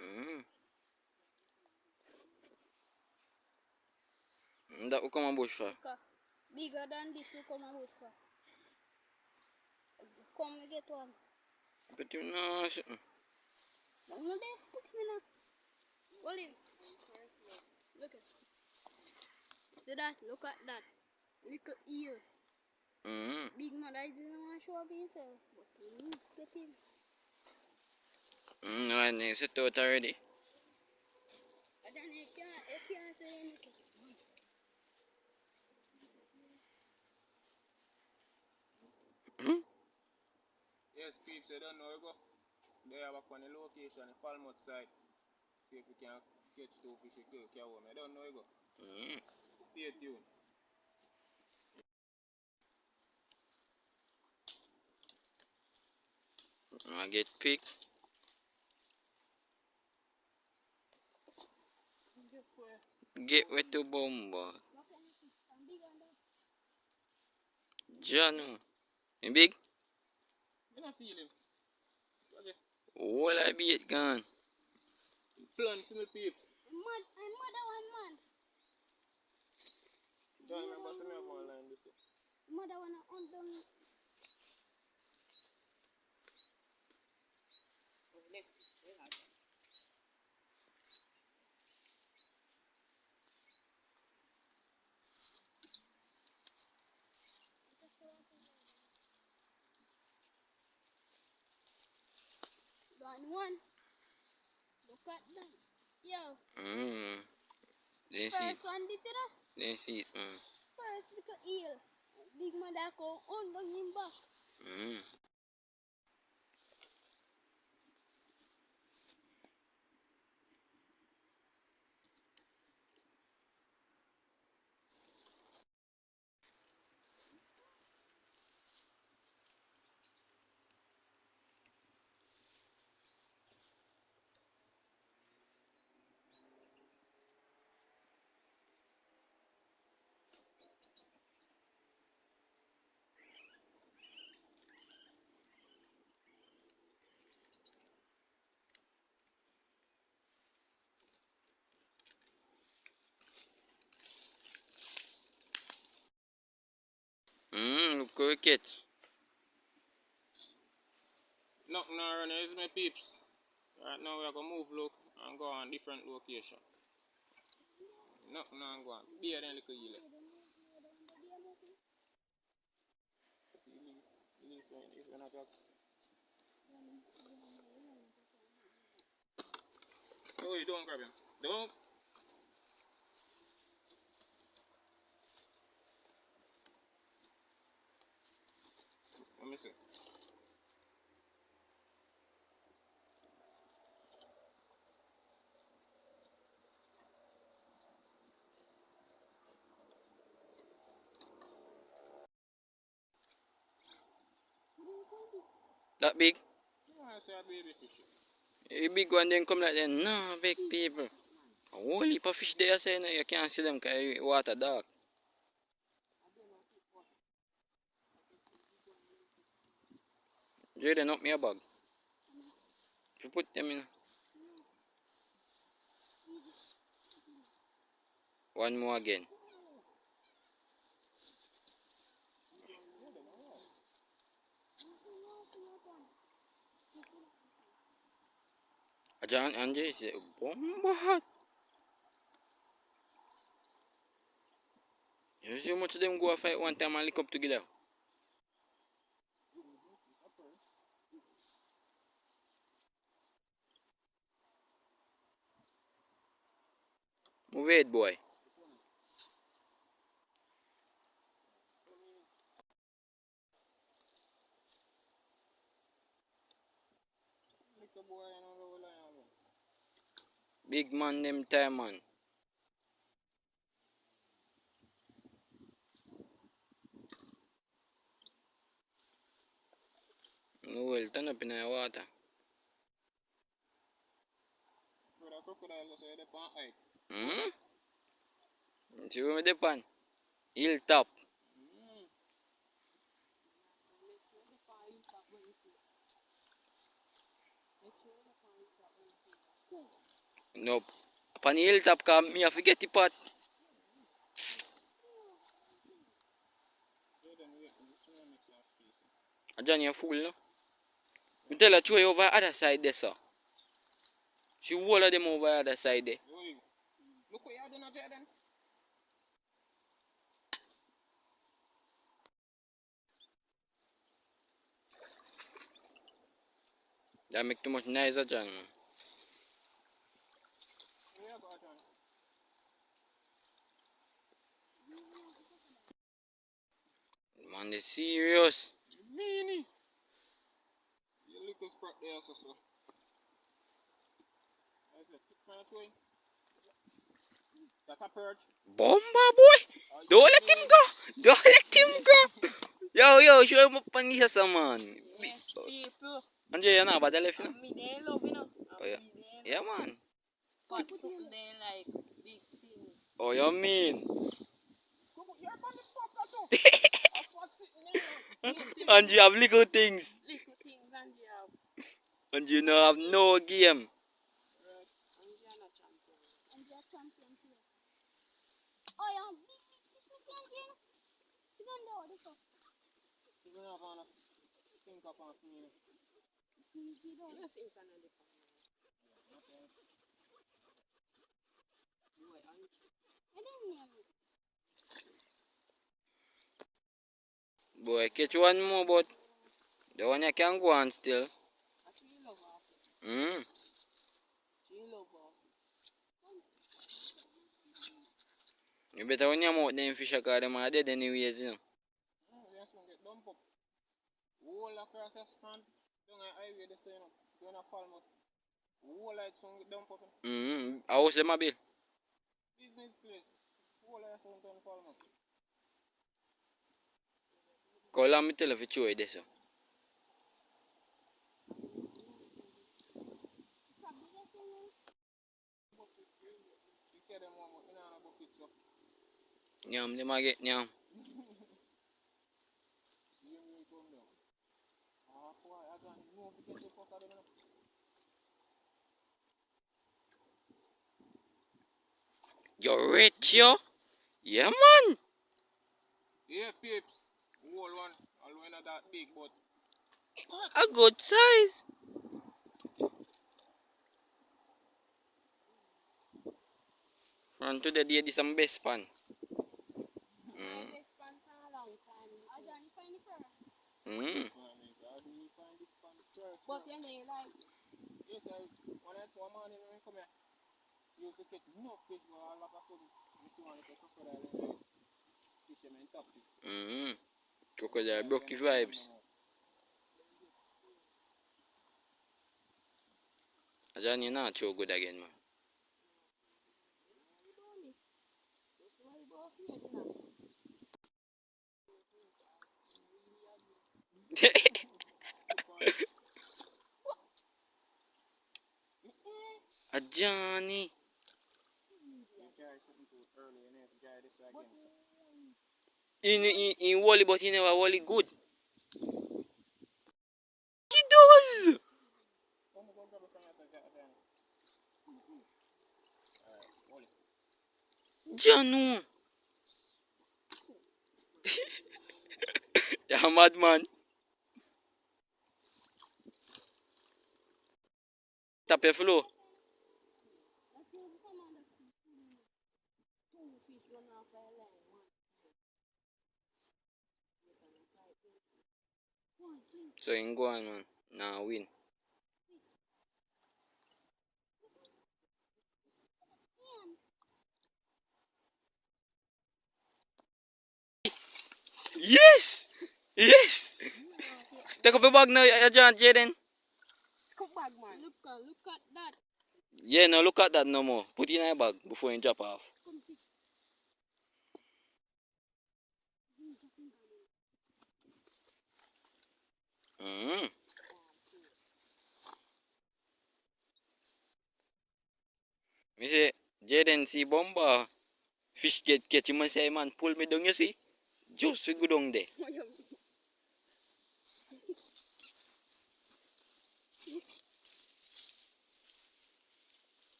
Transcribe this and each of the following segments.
Mm. That will come a bush for? Bigger than this will come a bush for. Come we get one. But you know something. No, they fix me now. Hold him. Look at. See that? Look at that. Little eel. Big man, I didn't want to show up himself. But we need to get him. No, and it's set out already. And then you can't say anything. Yes, peeps, you don't know you go. They have up on the location, the Falmouth side. See if we can catch 2 fish you kill cow. I don't know you go. Stay tuned. I get picked. Get wet to bomba. Jano. You big? I don't feel him. All I be it gone. Plan for me, peeps. I'm mother one man. Don't remember to me have one line this way. Mother one on down. One. Look at that. Yo. Then see it. First one this you know? Then see it. First little eel. Big mother come on down him back. Look how it catch. Nothing around here is my peeps. Right now we are going to move look and go on different location. Nothing on go on. Be a little eel. Oh, you don't grab him. Don't. Let me see. That big? No, I say a baby fish. A big one then come like that. No, big people. A whole heap of fish there, say, no, you can't see them because water dark. Jaden, up me a bag. If you put them in. One more again. John Andre said, bomba. You see how much of them go a fight one time and lick up together? Move it, boy. Big man, them time, man. No, well, turn up in the water. See where me depend? Hilltop. No, upon the hilltop, cause me have to get the pot. Yeah, then wait for this one mix and space. Johnny, you fool, no? Me tell her, throw you over the other side there, sir. She all of them over the other side there. Yo, look what you done a jet then. That make too much noise, John. Yeah, go John. Man, they serious. Meanie. You little sprat there, so. I said, kick my toy. That a purge. Bomba, boy. Are you Don't let mean? him go. Don't let him go. Yo, show him up on this, man. Yes, people. Andre, you know about the left, you know? Me they love, you know. Oh, yeah. Yeah, man. But something they like big things. Oh, you mean? You're on the fuck, too. I fuck sitting there. And you have little things. Little things and you have. And you know have no game. And you are not champion. And they are champions here. Oh, yeah, big fish we can't get. You don't know this stuff. You're gonna have on a think up on me. You don't. You think I'm not the fan. Boy, aren't you? I didn't know. Boy, catch one more, but the one you can go on still. I feel love off. She love off. You better when you out them fish because them are dead anyways, you know. Yes, one get dumped up. Whole across the front. Down the highway, they say, you know. Going to fall out. Whole like some get dumped up. How was them a bill? Business place. Whole like some don't fall out. Call on me tell if you show it this. You get them one, but you know, a bucket, so. Nyam, them a get nyam. See him when he come down. Ah, boy, I don't know if you get the fuck out of them. You rich, yo? Yeah, man. Yeah, peeps. Whole one. Although not that big, but. A good size. From today, this is some best pan. This fan for a long time. I don't find it first. I mean, how do you find this pan first? But you know, like, Yes, one morning when I come here, you used to catch no fish, but all of a sudden, you see one little crocodile in there. Fish them in top fish. Crocodile broke his vibes. John, you not so good again, man. A Johnny. You try something too early, and then you try this again. In Wally, but he never Wally good. He does. Come on, go grab it from your side, again. Alright, hold it. Janu. You're a madman. Tap your flow. Let's use some other fish. two fish run off a line. One, two. So you go on, man. Nah, win. Yes! Yes! Take up your bag now, John, Jaden. Come back, man. Look at that. Yeah, no, look at that no more. Put it in your bag before you drop off. Me say, Jaden see bomba. Fish get catch him and say, man, pull me down, you see? Just we go down there.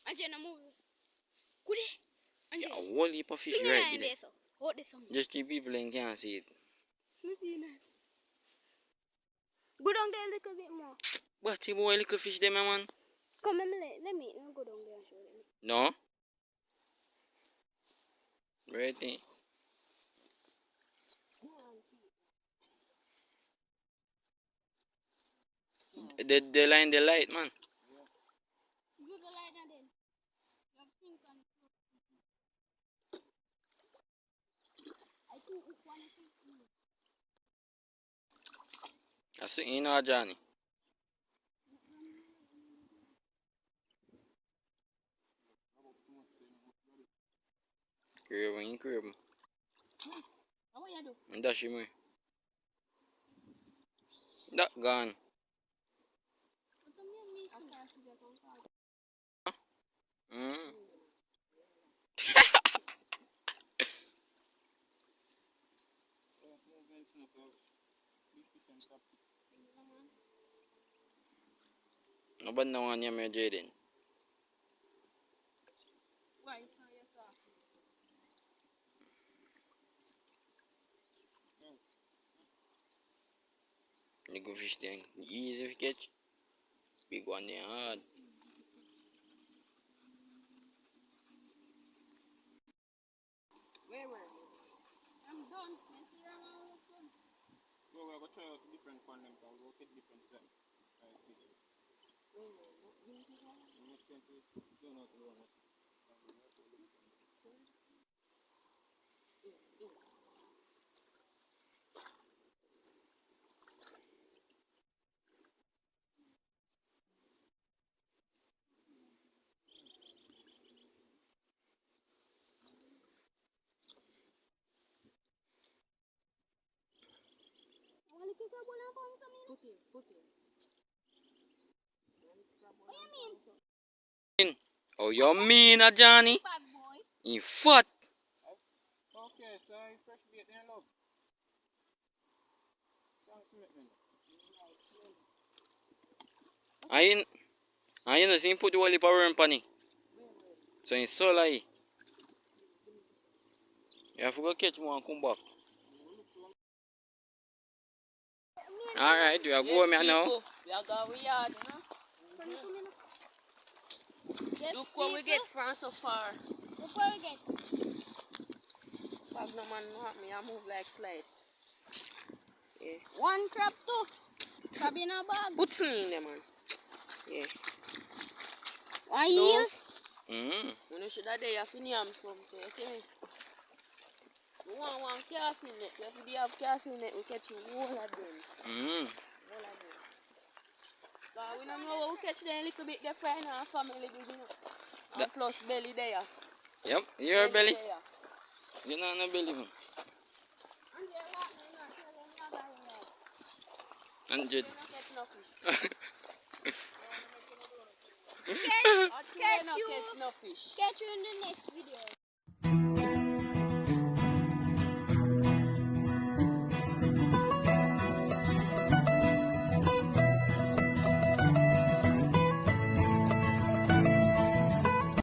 Angel, no move. Good day. Yeah, Angel. a whole heap of fish Finger right in there. there, so. Hold this some. Just 3 people and can't see it. Go down there a little bit more. But you boy little fish there, my man. Come, let me go down there and show them. No? Ready? The line the light, man. Use the light and then. You have think on it. I think it's one of these. I see you know Johnny. Crib. How are you do? And dash him away. That gone. Mm. Nobody know one name Jaden. Why? You go fish thing. Easy to catch. Big one there hard. Where? I'm done. So we're going to try out different one them, because we'll get different set. Next time, don't know to run it. Put in. What you mean? Oh, you mean Johnny? Bag boy. You fat. Okay, so fresh bait there, love. Thanks, mate. I know see him put the whole heap of worm pan it. So it's so like you have to go catch more and come back. Alright, we are going now. We are going we yard, you know? Yes, Look what we get from so far. Look what we get. Bag no man want me, I move like slide. Yeah. One crab too. Crab in a bag. Put some in there, man. Yeah. One eel. You know, should have there for yam something, you see me? We want one casting net. If we have casting net, we catch all of them. All of them. So we don't know what we catch them a little bit, they find our family big, you know. And plus belly there. Yep, your belly. There. You know no belly man. 100. We don't catch no fish. Catch you. Catch no fish. Catch you in the next video.